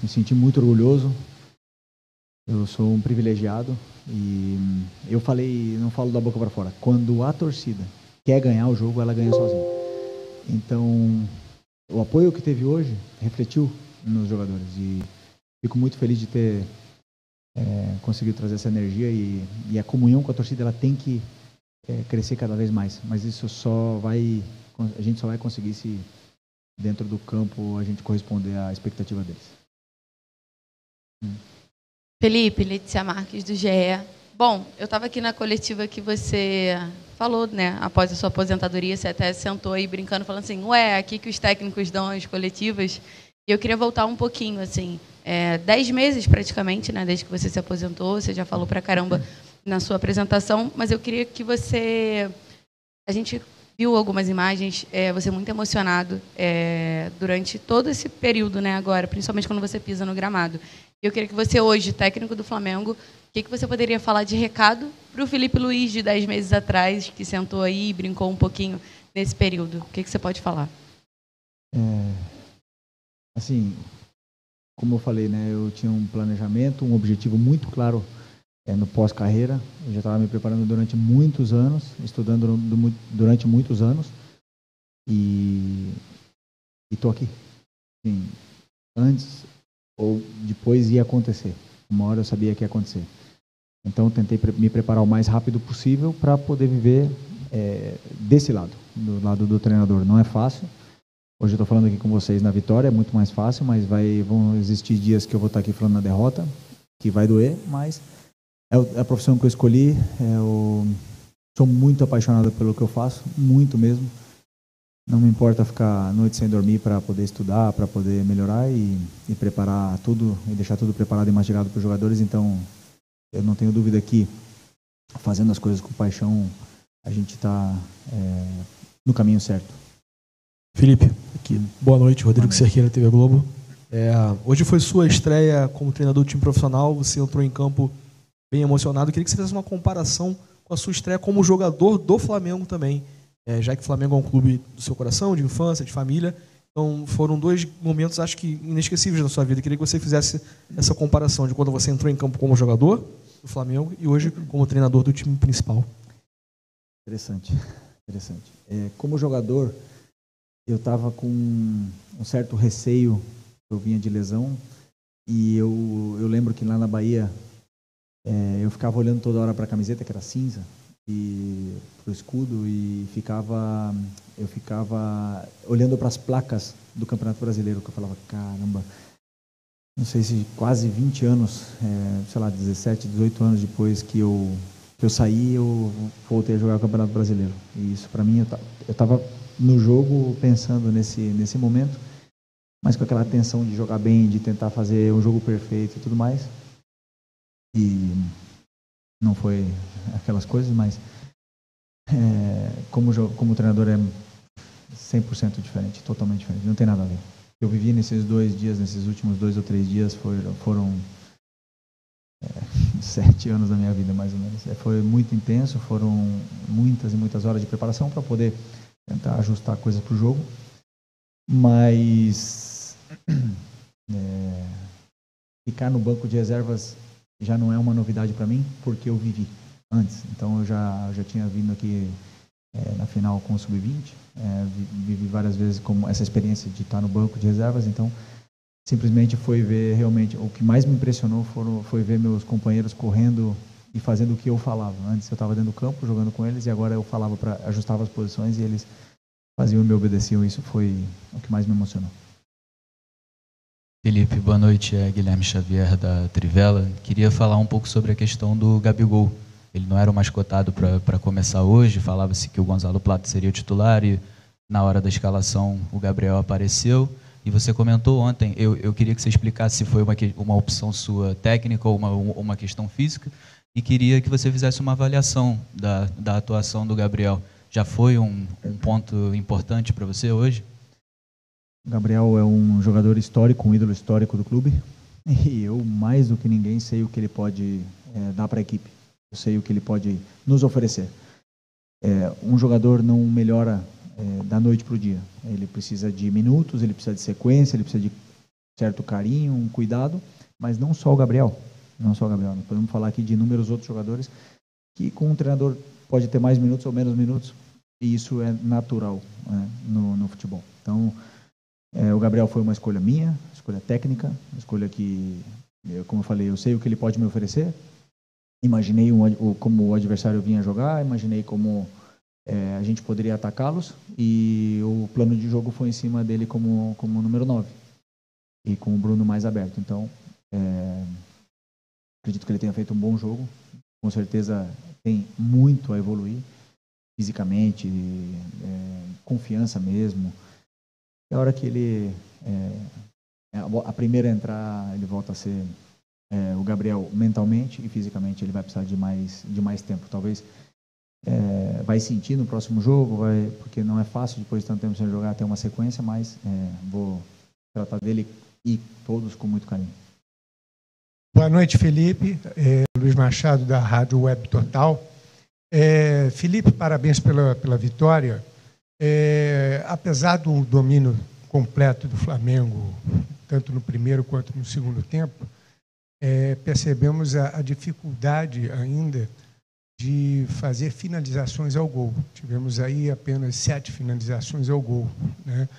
me senti muito orgulhoso. Eu sou um privilegiado e eu falei, não falo da boca para fora, quando a torcida quer ganhar o jogo, ela ganha sozinha. Então, o apoio que teve hoje refletiu nos jogadores e fico muito feliz de ter conseguido trazer essa energia e a comunhão com a torcida ela tem que crescer cada vez mais, mas isso a gente só vai conseguir se dentro do campo a gente corresponder à expectativa deles. Felipe, Letícia Marques, do GE. Bom, eu estava aqui na coletiva que você falou, né, após a sua aposentadoria, você até sentou aí brincando, falando assim, ué, aqui que os técnicos dão as coletivas. E eu queria voltar um pouquinho, assim, 10 meses praticamente, né, desde que você se aposentou, você já falou pra caramba na sua apresentação, mas eu queria que você... A gente viu algumas imagens, você muito emocionado durante todo esse período, né, agora, principalmente quando você pisa no gramado. Eu queria que você, hoje, técnico do Flamengo, o que você poderia falar de recado para o Felipe Luiz, de 10 meses atrás, que sentou aí e brincou um pouquinho nesse período? O que você pode falar? Assim, como eu falei, né, eu tinha um planejamento, um objetivo muito claro no pós-carreira. Eu já estava me preparando durante muitos anos, estudando durante muitos anos e estou aqui. Assim, antes ou depois ia acontecer. Uma hora eu sabia que ia acontecer. Então eu tentei me preparar o mais rápido possível para poder viver desse lado, do lado do treinador. Não é fácil. Hoje eu estou falando aqui com vocês na vitória, é muito mais fácil, mas vão existir dias que eu vou estar aqui falando na derrota, que vai doer, mas é a profissão que eu escolhi. Sou muito apaixonado pelo que eu faço, muito mesmo. Não me importa ficar a noite sem dormir para poder estudar, para poder melhorar e preparar tudo, e deixar tudo preparado e mastigado para os jogadores. Então, eu não tenho dúvida que, fazendo as coisas com paixão, a gente está no caminho certo. Felipe, aqui. Boa noite, Rodrigo Cerqueira, TV Globo. Hoje foi sua estreia como treinador do time profissional, você entrou em campo bem emocionado. Eu queria que você fizesse uma comparação com a sua estreia como jogador do Flamengo também. Já que o Flamengo é um clube do seu coração, de infância, de família. Então, foram 2 momentos, acho que, inesquecíveis na sua vida. Eu queria que você fizesse essa comparação de quando você entrou em campo como jogador do Flamengo e hoje como treinador do time principal. Interessante. Como jogador, eu estava com um certo receio. Eu vinha de lesão e eu lembro que lá na Bahia eu ficava olhando toda hora para a camiseta, que era cinza, e pro escudo, e eu ficava olhando para as placas do Campeonato Brasileiro, que eu falava, caramba, não sei se quase 20 anos, sei lá, 17, 18 anos depois que eu saí, eu voltei a jogar o Campeonato Brasileiro. E isso para mim, eu estava no jogo pensando nesse momento, mas com aquela tensão de jogar bem, de tentar fazer um jogo perfeito e tudo mais. E não foi aquelas coisas, mas como treinador é 100% diferente, totalmente diferente, não tem nada a ver. Eu vivi nesses últimos 2 ou 3 dias, foram 7 anos da minha vida, mais ou menos. Foi muito intenso, foram muitas e muitas horas de preparação para poder tentar ajustar coisas para o jogo, mas ficar no banco de reservas já não é uma novidade para mim, porque eu vivi antes. Então eu já tinha vindo aqui na final com o Sub-20, vivi várias vezes como essa experiência de estar no banco de reservas. Então simplesmente foi ver realmente, o que mais me impressionou foi ver meus companheiros correndo e fazendo o que eu falava. Antes eu estava dentro do campo jogando com eles e agora eu falava, ajustava as posições e eles faziam e me obedeciam. Isso foi o que mais me emocionou. Felipe, boa noite, Guilherme Xavier da Trivela. Queria falar um pouco sobre a questão do Gabigol. Ele não era o mais cotado para começar hoje, falava-se que o Gonzalo Plata seria o titular e na hora da escalação o Gabriel apareceu. E você comentou ontem, eu queria que você explicasse se foi uma opção sua técnica ou uma questão física, e queria que você fizesse uma avaliação da atuação do Gabriel. Já foi um ponto importante para você hoje? O Gabriel é um jogador histórico, um ídolo histórico do clube, e eu, mais do que ninguém, sei o que ele pode dar para a equipe. Eu sei o que ele pode nos oferecer. Um jogador não melhora da noite para o dia. Ele precisa de minutos, ele precisa de sequência, ele precisa de certo carinho, um cuidado, mas não só o Gabriel. Não só o Gabriel. Nós podemos falar aqui de inúmeros outros jogadores que com um treinador pode ter mais minutos ou menos minutos, e isso é natural, né, no futebol. Então, o Gabriel foi uma escolha minha, escolha técnica, uma escolha que, como eu falei, eu sei o que ele pode me oferecer, imaginei como o adversário vinha jogar, imaginei como a gente poderia atacá-los, e o plano de jogo foi em cima dele como número 9, e com o Bruno mais aberto. Então, acredito que ele tenha feito um bom jogo, com certeza tem muito a evoluir, fisicamente, confiança mesmo. É a hora que ele, a primeira a entrar, ele volta a ser o Gabriel mentalmente, e fisicamente ele vai precisar de mais tempo. Talvez vai sentir no próximo jogo, porque não é fácil depois de tanto tempo sem jogar ter uma sequência, mas vou tratar dele e todos com muito carinho. Boa noite, Felipe. Luiz Machado, da Rádio Web Total. Felipe, parabéns pela vitória. Apesar do domínio completo do Flamengo, tanto no primeiro quanto no segundo tempo, percebemos a dificuldade ainda de fazer finalizações ao gol. Tivemos aí apenas 7 finalizações ao gol, né?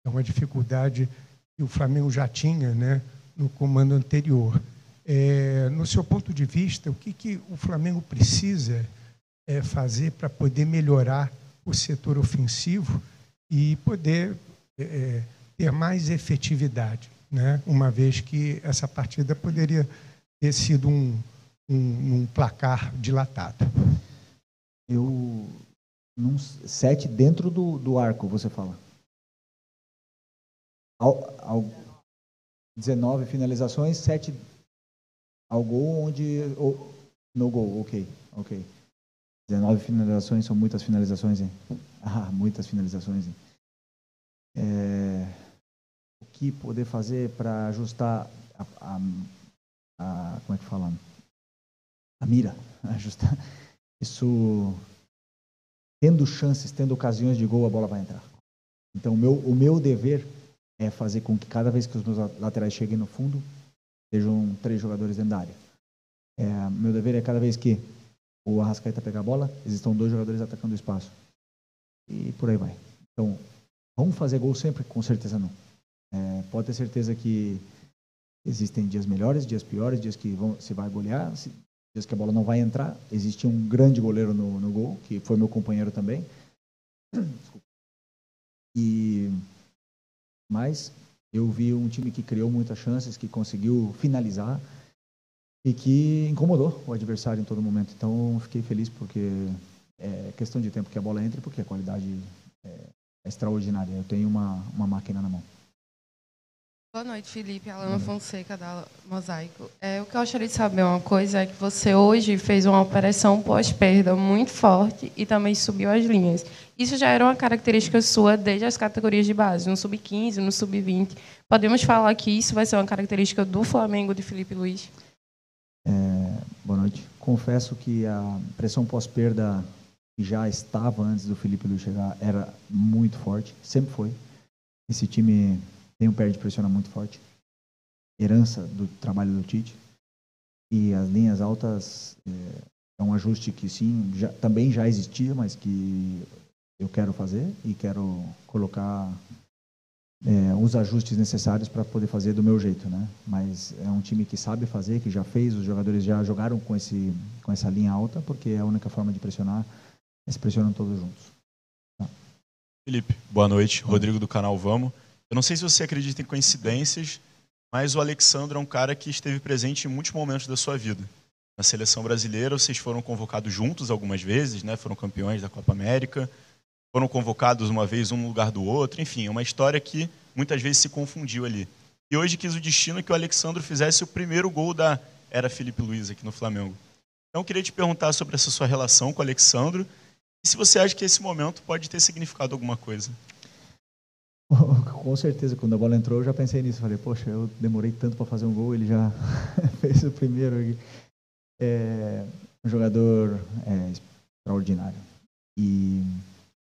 É uma dificuldade que o Flamengo já tinha, né, no comando anterior. No seu ponto de vista, o que o Flamengo precisa fazer para poder melhorar o setor ofensivo e poder ter mais efetividade, né? Uma vez que essa partida poderia ter sido um placar dilatado. 7 dentro do arco, você fala? 19 finalizações, 7 ao gol, no gol, ok. 19 finalizações, são muitas finalizações, hein? Muitas finalizações, hein? O que poder fazer para ajustar como é que fala? A mira, ajustar. Isso, tendo chances, tendo ocasiões de gol, a bola vai entrar. Então, o meu dever é fazer com que cada vez que os meus laterais cheguem no fundo, sejam 3 jogadores dentro da área. Meu dever é cada vez que o Arrascaeta pegar a bola, existam 2 jogadores atacando o espaço. E por aí vai. Então, vamos fazer gol sempre? Com certeza não. Pode ter certeza que existem dias melhores, dias piores, dias que se vai golear, dias que a bola não vai entrar. Existe um grande goleiro no gol, que foi meu companheiro também. Desculpa. Mas eu vi um time que criou muitas chances, que conseguiu finalizar e que incomodou o adversário em todo momento. Então, fiquei feliz porque é questão de tempo que a bola entre, porque a qualidade é extraordinária. Eu tenho uma máquina na mão. Boa noite, Felipe. Alana Fonseca, da Mosaico. O que eu gostaria de saber uma coisa é que você hoje fez uma operação pós-perda muito forte e também subiu as linhas. Isso já era uma característica sua desde as categorias de base, no sub-15, no sub-20. Podemos falar que isso vai ser uma característica do Flamengo de Felipe Luiz? Boa noite. Confesso que a pressão pós-perda que já estava antes do Felipe Luiz chegar era muito forte, sempre foi. Esse time tem um pé de pressiona muito forte, herança do trabalho do Tite, e as linhas altas é um ajuste que sim, também já existia, mas que eu quero fazer e quero colocar os ajustes necessários para poder fazer do meu jeito, né? Mas é um time que sabe fazer, que já fez, os jogadores já jogaram com essa linha alta, porque é a única forma de pressionar, se pressionam todos juntos. Tá. Felipe, boa noite. Rodrigo do canal Vamos. Eu não sei se você acredita em coincidências, mas o Alexandre é um cara que esteve presente em muitos momentos da sua vida. Na seleção brasileira, vocês foram convocados juntos algumas vezes, né? Foram campeões da Copa América, foram convocados uma vez um no lugar do outro, enfim, é uma história que muitas vezes se confundiu ali. E hoje quis o destino que o Alexandre fizesse o primeiro gol da era Felipe Luiz aqui no Flamengo. Então eu queria te perguntar sobre essa sua relação com o Alexandre e se você acha que esse momento pode ter significado alguma coisa. Com certeza, quando a bola entrou eu já pensei nisso, falei, poxa, eu demorei tanto para fazer um gol, ele já fez o primeiro aqui. Um jogador extraordinário. E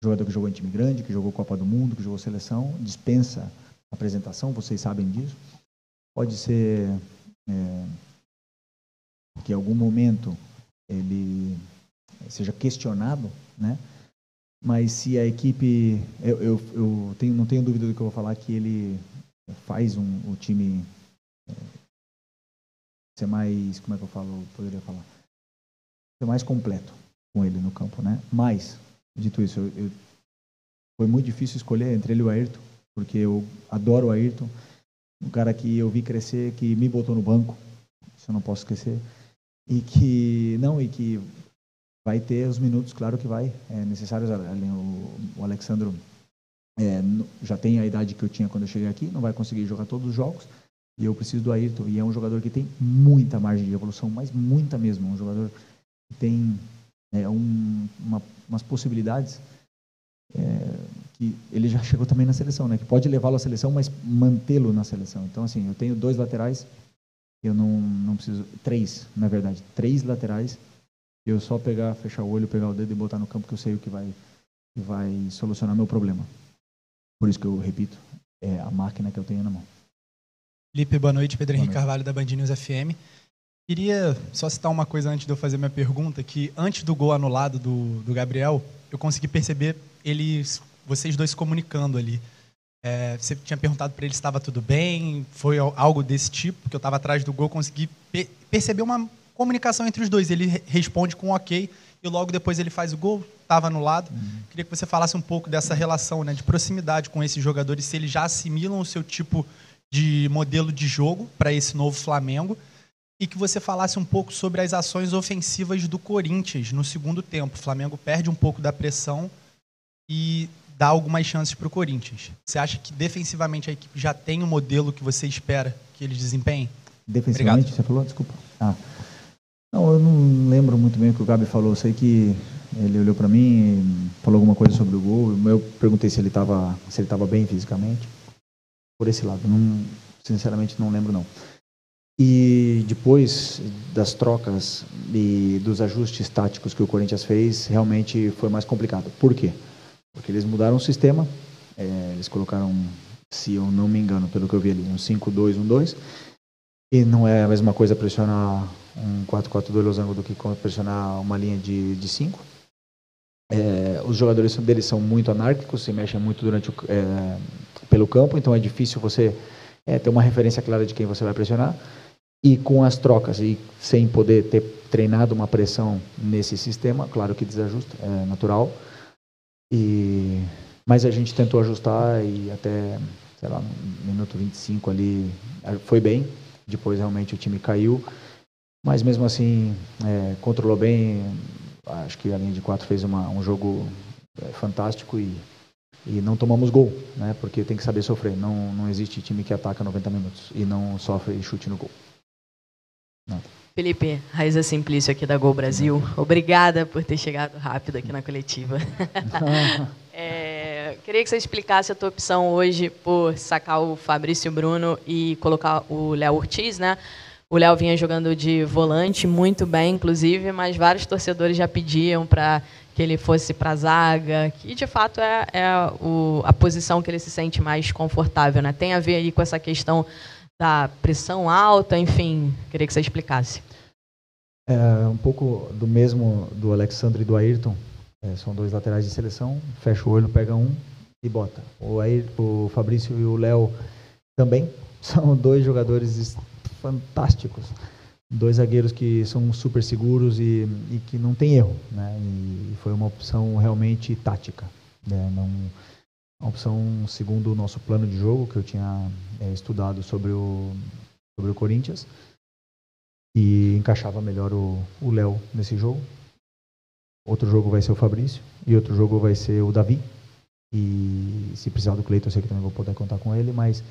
jogador que jogou em time grande, que jogou Copa do Mundo, que jogou seleção, dispensa apresentação, vocês sabem disso. pode ser que em algum momento ele seja questionado, né? Mas se a equipe, não tenho dúvida do que eu vou falar, que ele faz o time ser mais, como é que poderia falar? Ser mais completo com ele no campo, né? Mas, dito isso, foi muito difícil escolher entre ele e o Ayrton, porque eu adoro o Ayrton, um cara que eu vi crescer, que me botou no banco, isso eu não posso esquecer, e que vai ter os minutos, claro que vai, necessários. O Alexandro já tem a idade que eu tinha quando eu cheguei aqui, não vai conseguir jogar todos os jogos, e eu preciso do Ayrton, e é um jogador que tem muita margem de evolução, mas muita mesmo, um jogador que tem umas possibilidades, que ele já chegou também na seleção, né? Que pode levá-lo à seleção, mas mantê-lo na seleção. Então, assim, eu tenho 2 laterais, eu não preciso, 3, na verdade, 3 laterais, eu só fechar o olho, pegar o dedo e botar no campo, que eu sei o que vai solucionar meu problema. Por isso que eu repito, é a máquina que eu tenho na mão. Felipe, boa noite. Pedro Henrique Carvalho, da Band News FM. Queria só citar uma coisa antes de eu fazer minha pergunta, que antes do gol anulado do Gabriel, eu consegui perceber vocês dois se comunicando ali. Você tinha perguntado para ele se estava tudo bem, foi algo desse tipo, porque eu estava atrás do gol, consegui perceber uma comunicação entre os dois. Ele responde com ok, e logo depois ele faz o gol, estava anulado. Queria que você falasse um pouco dessa relação, né, de proximidade com esses jogadores, se eles já assimilam o seu tipo de modelo de jogo para esse novo Flamengo, e que você falasse um pouco sobre as ações ofensivas do Corinthians no segundo tempo. O Flamengo perde um pouco da pressão e dá algumas chances para o Corinthians. Você acha que defensivamente a equipe já tem o modelo que você espera que eles desempenhem? Defensivamente, obrigado. Você falou? Desculpa. Não, eu não lembro muito bem o que o Gabi falou. Eu sei que ele olhou para mim e falou alguma coisa sobre o gol. Eu perguntei se ele estava bem fisicamente. Por esse lado, sinceramente não lembro não. E depois das trocas e dos ajustes táticos que o Corinthians fez, realmente foi mais complicado. Por quê? Porque eles mudaram o sistema, eles colocaram, se eu não me engano, pelo que eu vi ali, um 5-2-1-2, e não é a mesma coisa pressionar um 4-4-2 losango do que pressionar uma linha de 5. Os jogadores deles são muito anárquicos, se mexem muito pelo campo, então é difícil você ter uma referência clara de quem você vai pressionar. E com as trocas, e sem poder ter treinado uma pressão nesse sistema, claro que desajusta, é natural. Mas a gente tentou ajustar e até, sei lá, no minuto 25 ali, foi bem. Depois realmente o time caiu, mas mesmo assim controlou bem. Acho que a linha de 4 fez um jogo fantástico e não tomamos gol, né? Porque tem que saber sofrer. Não existe time que ataca 90 minutos e não sofre chute no gol. Não. Felipe, Raíza Simplício aqui da Gol Brasil. Obrigada por ter chegado rápido aqui na coletiva. Queria que você explicasse a tua opção hoje por sacar o Fabrício Bruno e colocar o Léo Ortiz, né? O Léo vinha jogando de volante muito bem, inclusive, mas vários torcedores já pediam para que ele fosse para a zaga, que de fato é a posição que ele se sente mais confortável, né? Tem a ver aí com essa questão da pressão alta, enfim, queria que você explicasse. Um pouco do mesmo do Alexandre e do Ayrton, são 2 laterais de seleção, fecha o olho, pega um e bota. O Fabrício e o Léo também são 2 jogadores fantásticos, 2 zagueiros que são super seguros e que não tem erro, né? E foi uma opção realmente tática, né? Uma opção segundo o nosso plano de jogo, que eu tinha estudado sobre o Corinthians, e encaixava melhor o Léo nesse jogo. Outro jogo vai ser o Fabrício e outro jogo vai ser o Davi, e se precisar do Cleiton eu sei que também vou poder contar com ele, mas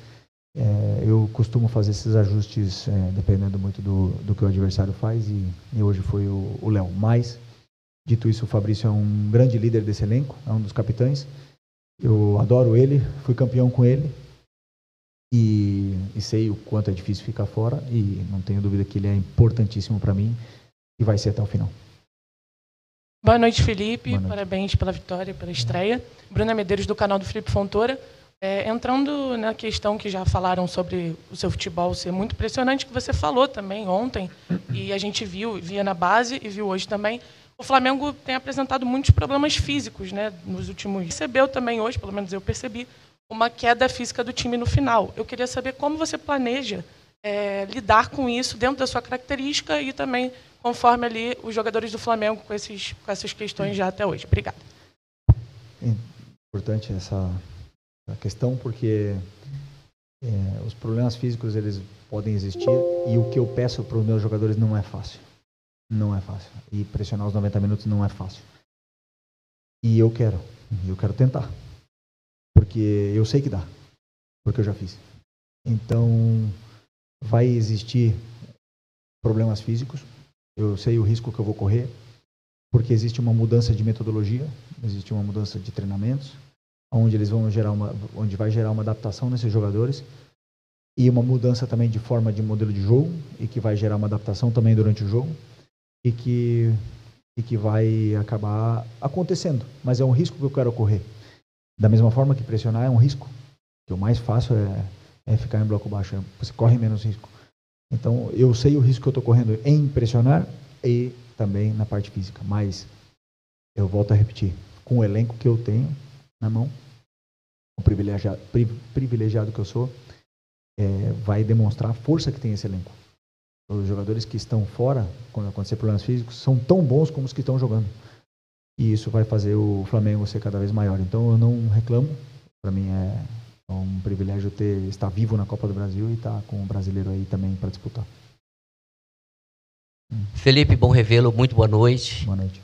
eu costumo fazer esses ajustes dependendo muito do que o adversário faz, e hoje foi o Léo. Mas, dito isso, o Fabrício é um grande líder desse elenco, é um dos capitães. Eu adoro ele, fui campeão com ele e sei o quanto é difícil ficar fora, e não tenho dúvida que ele é importantíssimo para mim e vai ser até o final. Boa noite, Felipe. Boa noite. Parabéns pela vitória, pela estreia. Bruna Medeiros, do canal do Felipe Fontoura. Entrando na questão que já falaram sobre o seu futebol ser muito impressionante, que você falou também ontem, e a gente via na base e viu hoje também, o Flamengo tem apresentado muitos problemas físicos, né, nos últimos... Percebeu também hoje, pelo menos eu percebi, uma queda física do time no final. Eu queria saber como você planeja lidar com isso dentro da sua característica e também conforme ali os jogadores do Flamengo com essas questões já até hoje. Obrigada. É importante essa questão porque os problemas físicos eles podem existir e o que eu peço para os meus jogadores não é fácil. Não é fácil. E pressionar os 90 minutos não é fácil. E eu quero tentar. Porque eu sei que dá. Porque eu já fiz. Então, vai existir problemas físicos. Eu sei o risco que eu vou correr. Porque existe uma mudança de metodologia. Existe uma mudança de treinamentos. Onde vai gerar uma adaptação nesses jogadores. E uma mudança também de forma de modelo de jogo. E que vai gerar uma adaptação também durante o jogo. E que vai acabar acontecendo. Mas é um risco que eu quero correr. Da mesma forma que pressionar é um risco. Que o mais fácil é ficar em bloco baixo. Você corre menos risco. Então, eu sei o risco que eu estou correndo em pressionar e também na parte física. Mas, eu volto a repetir. Com o elenco que eu tenho na mão, o privilegiado que eu sou, vai demonstrar a força que tem esse elenco. Os jogadores que estão fora, quando acontecer problemas físicos, são tão bons como os que estão jogando. E isso vai fazer o Flamengo ser cada vez maior. Então eu não reclamo. Para mim é um privilégio estar vivo na Copa do Brasil e estar com o brasileiro aí também para disputar. Felipe, bom revê-lo. Muito boa noite. Boa noite.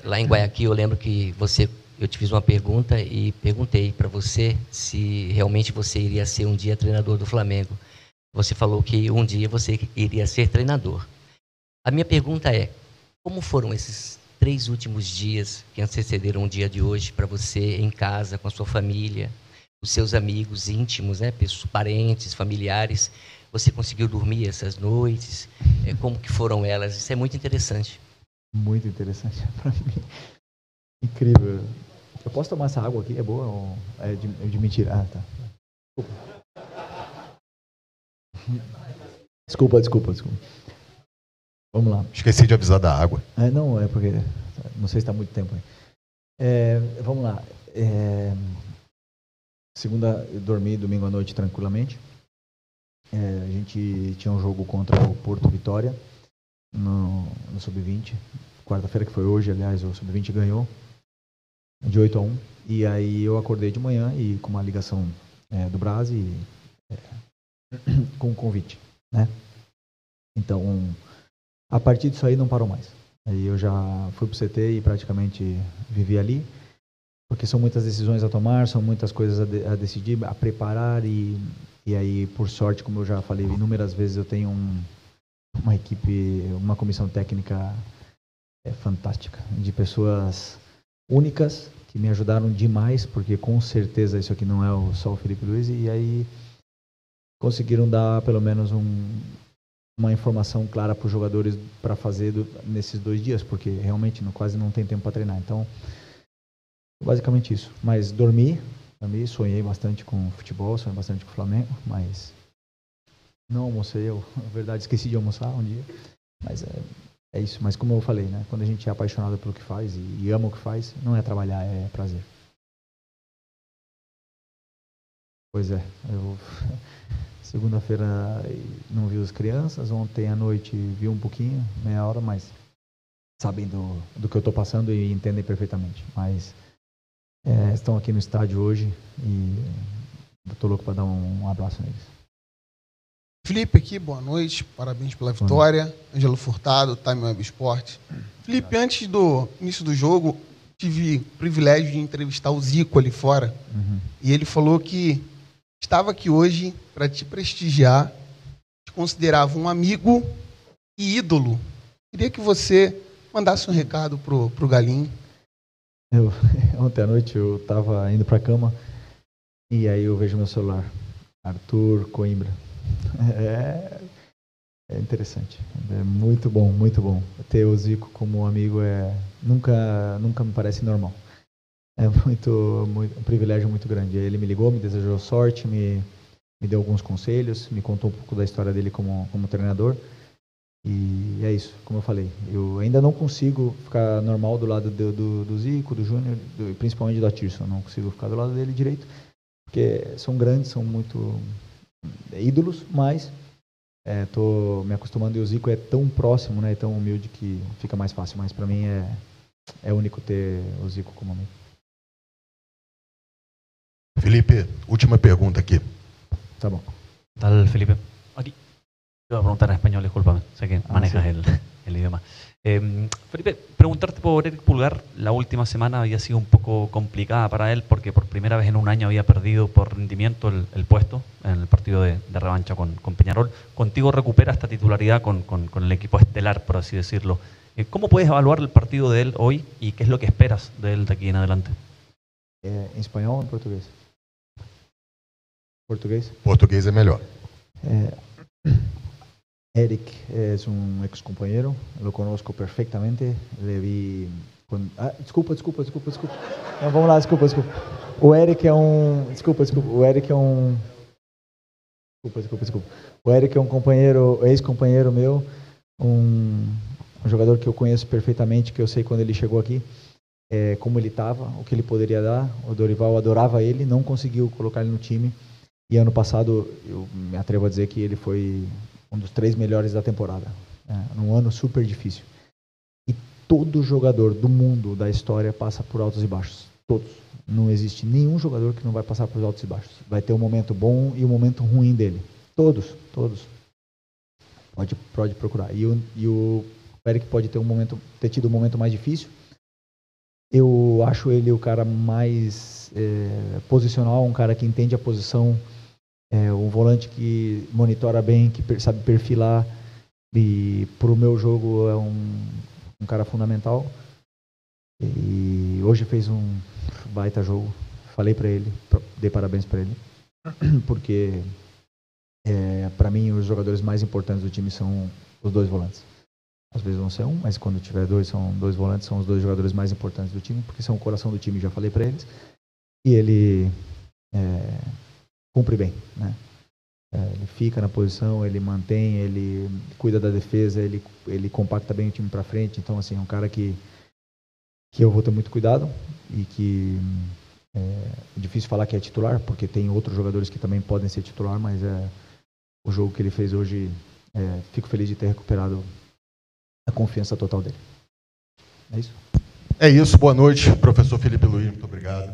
Lá em Guayaquil, eu lembro que eu te fiz uma pergunta e perguntei para você se realmente você iria ser um dia treinador do Flamengo. Você falou que um dia você iria ser treinador. A minha pergunta é, como foram esses 3 últimos dias que antecederam o dia de hoje para você em casa, com a sua família, os seus amigos íntimos, né, parentes, familiares? Você conseguiu dormir essas noites? Como que foram elas? Isso é muito interessante. Muito interessante para mim. Incrível. Eu posso tomar essa água aqui? É boa ou é de mentira? Ah, tá. Desculpa. Vamos lá. Esqueci de avisar da água. Não, é porque não sei se está muito tempo aí. Vamos lá. Segunda, eu dormi domingo à noite tranquilamente. A gente tinha um jogo contra o Porto Vitória no Sub-20. Quarta-feira, que foi hoje, aliás, o Sub-20 ganhou de 8-1. E aí eu acordei de manhã e com uma ligação do Brás e com um convite, né? Então, a partir disso aí não parou mais. Aí eu já fui pro CT e praticamente vivi ali, porque são muitas decisões a tomar, são muitas coisas a decidir, a preparar e aí, por sorte, como eu já falei inúmeras vezes, eu tenho uma equipe, uma comissão técnica fantástica, de pessoas únicas que me ajudaram demais, porque com certeza isso aqui não é só o Felipe Luiz, e aí conseguiram dar pelo menos uma informação clara para os jogadores para fazer nesses 2 dias, porque realmente quase não tem tempo para treinar. Então, basicamente isso. Mas dormi, sonhei bastante com futebol, sonhei bastante com o Flamengo, mas não almocei, na verdade esqueci de almoçar um dia, mas é isso. Mas como eu falei, né, quando a gente é apaixonado pelo que faz e ama o que faz, não é trabalhar, é prazer. Pois é, eu segunda-feira não vi as crianças, ontem à noite vi um pouquinho, meia hora, mas sabem do que eu estou passando e entendem perfeitamente. Mas estão aqui no estádio hoje e estou louco para dar um abraço neles. Felipe aqui, boa noite, parabéns pela vitória. Ângelo Furtado, Time Web Esporte. Felipe, antes do início do jogo, tive o privilégio de entrevistar o Zico ali fora. E ele falou que estava aqui hoje para te prestigiar, te considerava um amigo e ídolo. Queria que você mandasse um recado pro Galinho. Ontem à noite eu estava indo para a cama e aí eu vejo meu celular, Arthur Coimbra. É interessante, é muito bom ter o Zico como amigo, nunca me parece normal. É um privilégio muito grande. Ele me ligou, me desejou sorte, me deu alguns conselhos, me contou um pouco da história dele como treinador. E é isso, como eu falei. Eu ainda não consigo ficar normal do lado do Zico, do Júnior, principalmente do Atirson. Não consigo ficar do lado dele direito, porque são grandes, são muito ídolos, mas estou me acostumando. E o Zico é tão próximo, né, tão humilde que fica mais fácil. Mas para mim é único ter o Zico como amigo. Felipe, última pergunta aqui. Tá bom. Tal, Felipe. Aquí. Te voy a preguntar en español, discúlpame. Sé que manejas sí. el idioma. Felipe, preguntarte por Eric Pulgar. La última semana había sido un poco complicada para él porque por primera vez en un año había perdido por rendimiento el puesto en el partido de revancha con Peñarol. Contigo recupera esta titularidad con el equipo estelar, por así decirlo. ¿Cómo puedes evaluar el partido de él hoy y qué es lo que esperas de él de aquí en adelante? ¿En español o en portugués? ¿Portugués? Portugués es mejor. Eric es un ex compañero, lo conozco perfectamente, le vi... Desculpa. Não, vamos lá, desculpa. O Eric é um... Desculpa. O Eric é um... Desculpa. O Eric é um companheiro, ex-companheiro meu, um jogador que eu conheço perfeitamente, que eu sei quando ele chegou aqui, como ele estava, o que ele poderia dar. O Dorival adorava ele, não conseguiu colocar ele no time. E ano passado, eu me atrevo a dizer que ele foi um dos 3 melhores da temporada. Num ano super difícil. E todo jogador do mundo, da história, passa por altos e baixos. Todos. Não existe nenhum jogador que não vai passar por altos e baixos. Vai ter um momento bom e um momento ruim dele. Todos. Pode procurar. E o Eric pode ter tido um momento mais difícil. Eu acho ele o cara mais posicional, um cara que entende a posição, um volante que monitora bem, que sabe perfilar, e para o meu jogo é um cara fundamental. E hoje fez um baita jogo. Falei para ele, dei parabéns para ele, porque para mim os jogadores mais importantes do time são os 2 volantes. Às vezes vão ser um, mas quando tiver 2, são 2 volantes, são os 2 jogadores mais importantes do time, porque são o coração do time, já falei para eles. E ele cumpre bem, né? Ele fica na posição, ele mantém, ele cuida da defesa, ele compacta bem o time para frente. Então, assim, é um cara que eu vou ter muito cuidado e que é difícil falar que é titular, porque tem outros jogadores que também podem ser titular, mas o jogo que ele fez hoje, fico feliz de ter recuperado a confiança total dele. É isso? É isso, boa noite, professor Felipe Luiz, muito obrigado.